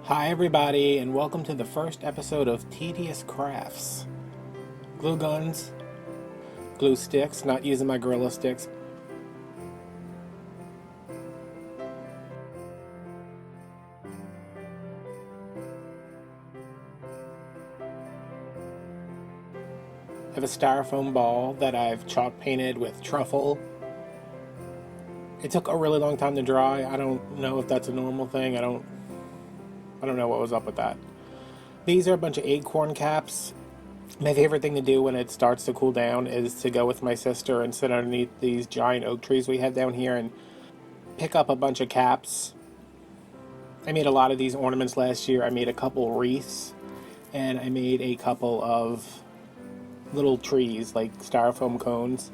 Hi everybody, and welcome to the first episode of Tedious Crafts. Glue guns, glue sticks, not using my Gorilla sticks. I have a styrofoam ball that I've chalk painted with truffle. It took a really long time to dry. I don't know if that's a normal thing. I don't know what was up with that. These are a bunch of acorn caps. My favorite thing to do when it starts to cool down is to go with my sister and sit underneath these giant oak trees we have down here and pick up a bunch of caps. I made a lot of these ornaments last year. I made a couple wreaths, and I made a couple of little trees, like styrofoam cones.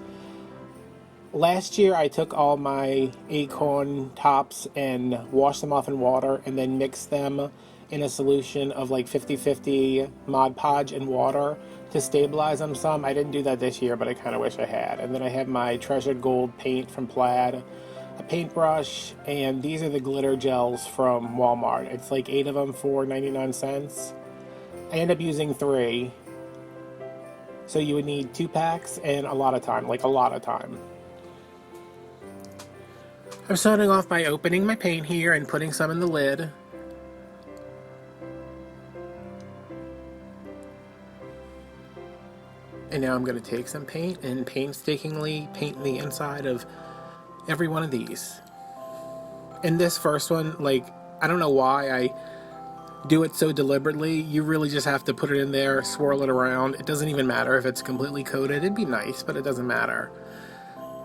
Last year I took all my acorn tops and washed them off in water and then mixed them in a solution of like 50-50 Mod Podge and water to stabilize them some. I didn't do that this year, but I kind of wish I had. And then I have my treasured gold paint from Plaid, a paintbrush, and these are the glitter gels from Walmart. It's like 8 of them for 99¢. I end up using 3. So you would need 2 packs and a lot of time, like a lot of time. I'm starting off by opening my paint here and putting some in the lid. And now I'm going to take some paint and painstakingly paint the inside of every one of these. In this first one, like, I don't know why I do it so deliberately. You really just have to put it in there, swirl it around. It doesn't even matter if it's completely coated. It'd be nice, but it doesn't matter.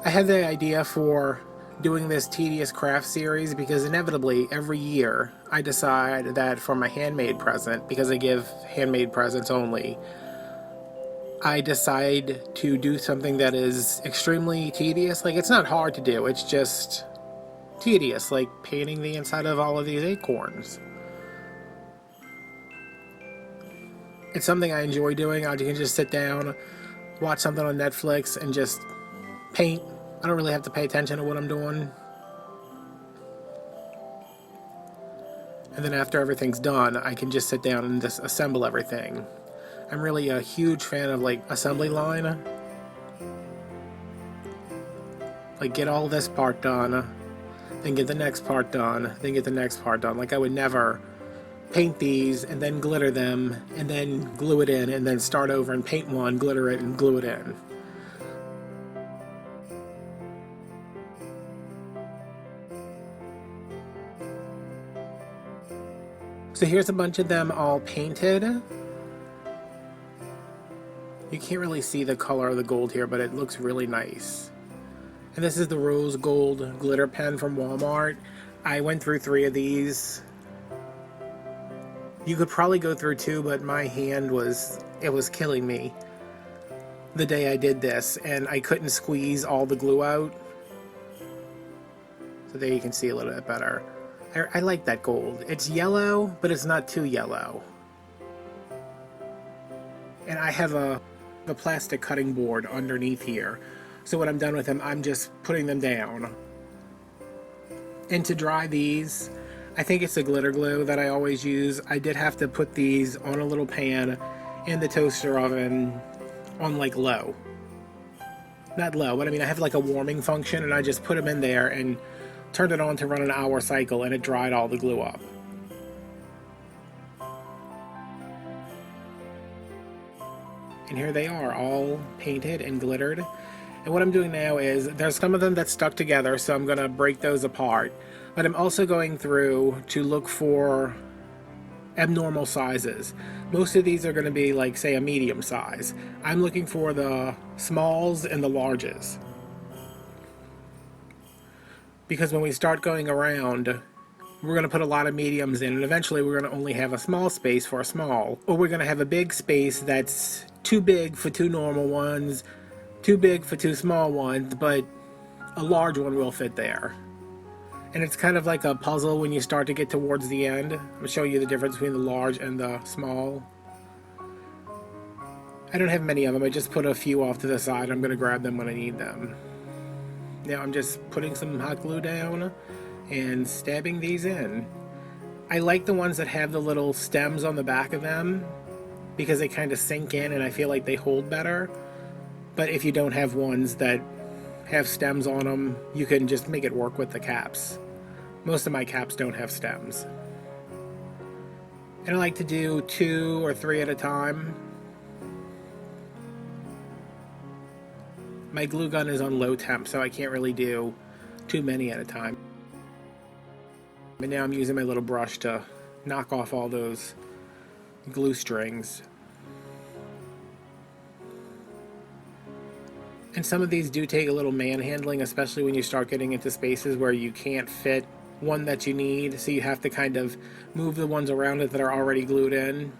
I had the idea for doing this Tedious Craft series because inevitably every year I decide that for my handmade present, because I give handmade presents only, I decide to do something that is extremely tedious. Like, it's not hard to do, it's just tedious, like painting the inside of all of these acorns. It's something I enjoy doing. I can just sit down, watch something on Netflix, and just paint. I don't really have to pay attention to what I'm doing. And then after everything's done, I can just sit down and just assemble everything. I'm really a huge fan of, like, assembly line. Like, get all this part done, then get the next part done, then get the next part done. Like, I would never paint these and then glitter them and then glue it in and then start over and paint one, glitter it, and glue it in. So here's a bunch of them all painted. You can't really see the color of the gold here, but it looks really nice. And this is the rose gold glitter pen from Walmart. I went through 3 of these. You could probably go through 2, but my hand was killing me the day I did this, and I couldn't squeeze all the glue out. So there you can see a little bit better. I like that gold. It's yellow, but it's not too yellow. And I have a plastic cutting board underneath here. So when I'm done with them, I'm just putting them down. And to dry these, I think it's the glitter glue that I always use. I did have to put these on a little pan in the toaster oven on, like, low. Not low, but I mean, I have like a warming function, and I just put them in there and turned it on to run an hour cycle, and it dried all the glue up. And here they are, all painted and glittered. And what I'm doing now is, there's some of them that stuck together, so I'm going to break those apart. But I'm also going through to look for abnormal sizes. Most of these are going to be, like, say, a medium size. I'm looking for the smalls and the larges. Because when we start going around, we're going to put a lot of mediums in, and eventually we're going to only have a small space for a small. Or we're going to have a big space that's too big for 2 normal ones, too big for 2 small ones, but a large one will fit there. And it's kind of like a puzzle when you start to get towards the end. I'm going to show you the difference between the large and the small. I don't have many of them. I just put a few off to the side. I'm going to grab them when I need them. Now I'm just putting some hot glue down and stabbing these in. I like the ones that have the little stems on the back of them because they kind of sink in and I feel like they hold better. But if you don't have ones that have stems on them, you can just make it work with the caps. Most of my caps don't have stems. And I like to do 2 or 3 at a time. My glue gun is on low temp, so I can't really do too many at a time. And now I'm using my little brush to knock off all those glue strings. And some of these do take a little manhandling, especially when you start getting into spaces where you can't fit one that you need, so you have to kind of move the ones around it that are already glued in.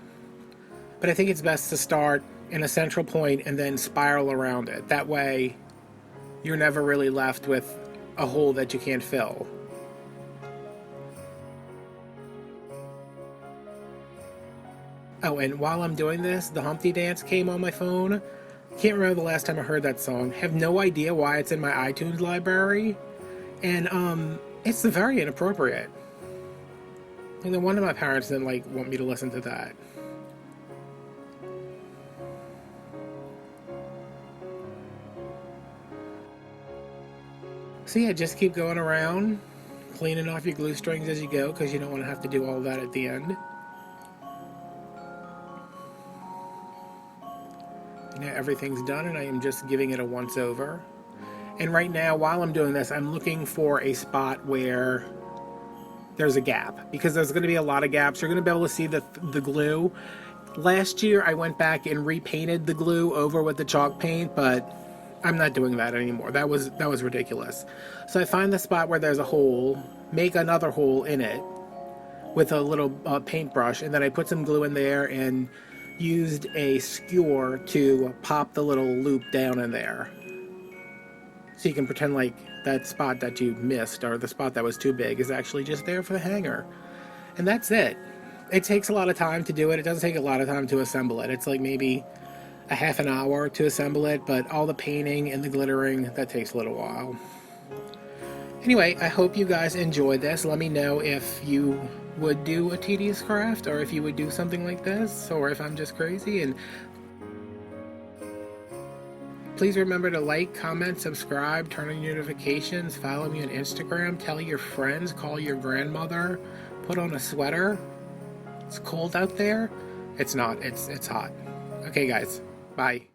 But I think it's best to start in a central point and then spiral around it. That way, you're never really left with a hole that you can't fill. Oh, and while I'm doing this, the Humpty Dance came on my phone. Can't remember the last time I heard that song. Have no idea why it's in my iTunes library. And it's very inappropriate. And then one of my parents didn't want me to listen to that. So yeah, just keep going around, cleaning off your glue strings as you go, because you don't want to have to do all that at the end. Now everything's done and I am just giving it a once over. And right now, while I'm doing this, I'm looking for a spot where there's a gap, because there's going to be a lot of gaps. You're going to be able to see the glue. Last year I went back and repainted the glue over with the chalk paint, but I'm not doing that anymore. That was ridiculous. So I find the spot where there's a hole, make another hole in it with a little paintbrush, and then I put some glue in there and used a skewer to pop the little loop down in there. So you can pretend like that spot that you missed, or the spot that was too big, is actually just there for the hanger. And that's it. It takes a lot of time to do it. It doesn't take a lot of time to assemble it. It's like maybe a half an hour to assemble it, but all the painting and the glittering, that takes a little while. Anyway, I hope you guys enjoyed this. Let me know if you would do a tedious craft, or if you would do something like this, or if I'm just crazy. And please remember to like, comment, subscribe, turn on your notifications, follow me on Instagram, tell your friends, call your grandmother, put on a sweater. It's cold out there. It's not, it's hot. Okay guys, bye.